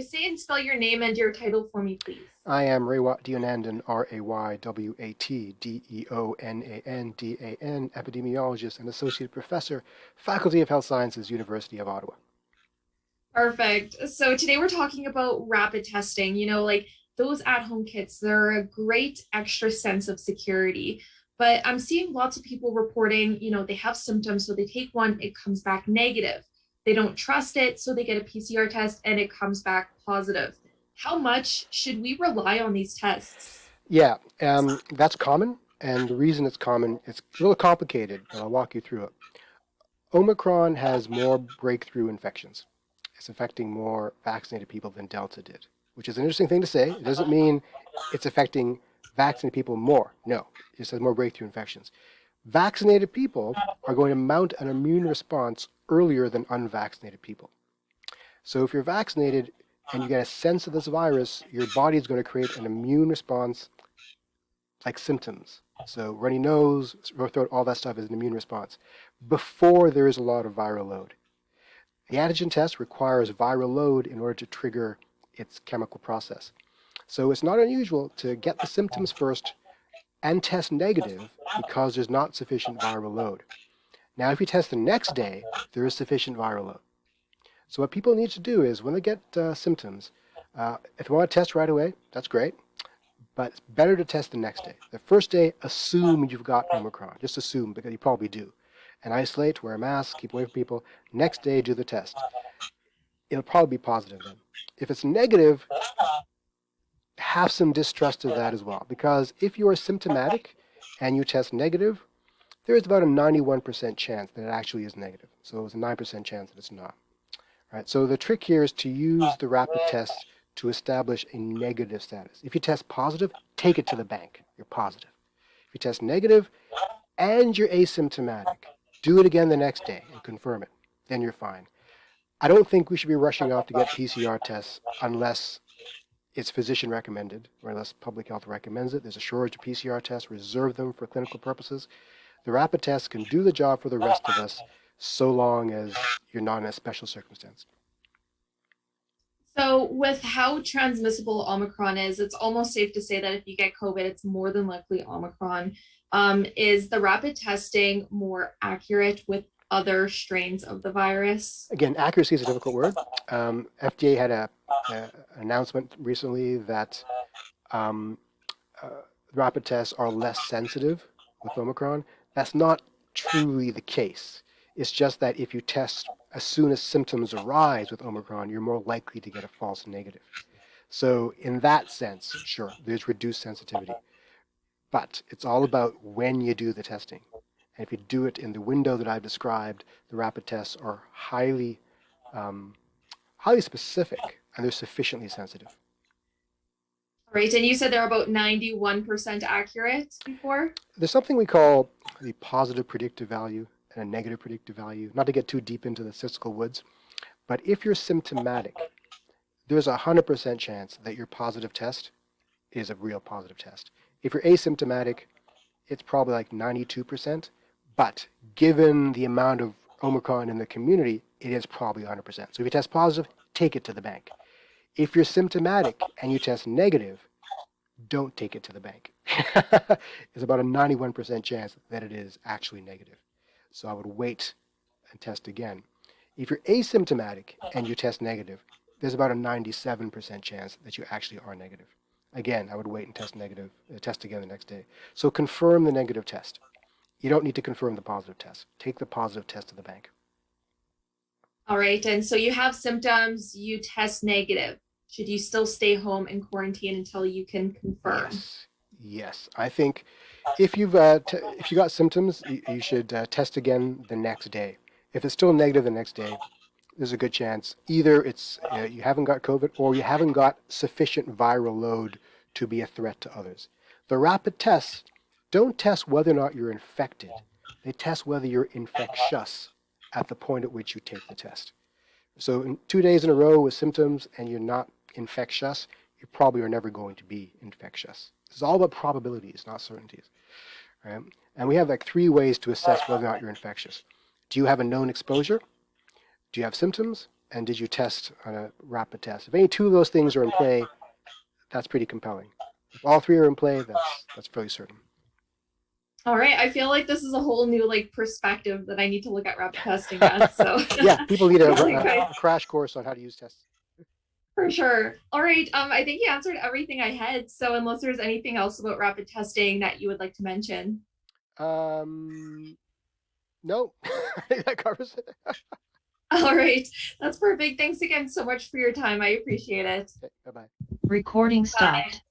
Say and spell your name and your title for me, please. I am Raywat Deonandan, Raywatdeonandan, epidemiologist and associate professor, Faculty of Health Sciences, University of Ottawa. Perfect. So today we're talking about rapid testing. Like those at-home kits, they're a great extra sense of security. But I'm seeing lots of people reporting, they have symptoms, so they take one, it comes back negative. They don't trust it, so they get a PCR test and it comes back positive. How much should we rely on these tests? Yeah, that's common, and the reason it's common, it's a little complicated, but I'll walk you through it. Omicron has more breakthrough infections. It's affecting more vaccinated people than Delta did, which is an interesting thing to say. It doesn't mean it's affecting vaccinated people more. No, it just has more breakthrough infections. Vaccinated people are going to mount an immune response earlier than unvaccinated people. So if you're vaccinated and you get a sense of this virus, your body is going to create an immune response like symptoms. So runny nose, sore throat, all that stuff is an immune response before there is a lot of viral load. The antigen test requires viral load in order to trigger its chemical process. So it's not unusual to get the symptoms first and test negative because there's not sufficient viral load. Now, if you test the next day, there is sufficient viral load. So what people need to do is when they get symptoms, if you want to test right away, that's great, but it's better to test the next day. The first day, assume you've got Omicron. Just assume, because you probably do. And isolate, wear a mask, keep away from people. Next day, do the test. It'll probably be positive then. If it's negative, have some distrust of that as well. Because if you are symptomatic and you test negative, there is about a 91% chance that it actually is negative. So it's a 9% chance that it's not. Right? So the trick here is to use the rapid test to establish a negative status. If you test positive, take it to the bank. You're positive. If you test negative and you're asymptomatic, do it again the next day and confirm it. Then you're fine. I don't think we should be rushing off to get PCR tests unless it's physician recommended or unless public health recommends it. There's a shortage of PCR tests. Reserve them for clinical purposes. The rapid test can do the job for the rest of us so long as you're not in a special circumstance. So, with how transmissible Omicron is, it's almost safe to say that if you get COVID, it's more than likely Omicron. Is the rapid testing more accurate with other strains of the virus? Again, accuracy is a difficult word. FDA had an announcement recently that um, uh, rapid tests are less sensitive with Omicron. That's not truly the case. It's just that if you test as soon as symptoms arise with Omicron, you're more likely to get a false negative. So in that sense, sure, there's reduced sensitivity. But it's all about when you do the testing. And if you do it in the window that I've described, the rapid tests are um, highly specific and they're sufficiently sensitive. Right. And you said they're about 91% accurate before? There's something we call the positive predictive value and a negative predictive value, not to get too deep into the statistical woods, but if you're symptomatic, there's a 100% chance that your positive test is a real positive test. If you're asymptomatic, it's probably like 92%, but given the amount of Omicron in the community, it is probably 100%. So if you test positive, take it to the bank. If you're symptomatic and you test negative, don't take it to the bank. It's about a 91% chance that it is actually negative. So I would wait and test again. If you're asymptomatic and you test negative, there's about a 97% chance that you actually are negative. Again, I would wait and test negative, test again the next day. So confirm the negative test. You don't need to confirm the positive test. Take the positive test to the bank. All right. And so you have symptoms, you test negative. Should you still stay home and quarantine until you can confirm? Yes, yes. I think if if you got symptoms, you should test again the next day. If it's still negative the next day, there's a good chance either it's you haven't got COVID or you haven't got sufficient viral load to be a threat to others. The rapid tests don't test whether or not you're infected. They test whether you're infectious at the point at which you take the test. So in 2 days in a row with symptoms and you're not infectious, you probably are never going to be infectious. This is all about probabilities, not certainties. Right? And we have like 3 ways to assess whether or not you're infectious. Do you have a known exposure? Do you have symptoms? and did you test on a rapid test? If any two of those things are in play, that's pretty compelling. If all three are in play, that's fairly certain. All right. I feel like this is a whole new like perspective that I need to look at rapid testing as. So Yeah, people need yeah, like a crash course on how to use tests. for sure. All right. I think you answered everything I had. So unless there's anything else about rapid testing that you would like to mention. Um, no, I think that covers it. All right. That's perfect. Thanks again so much for your time. I appreciate it. Okay, bye bye. Recording Bye. stopped.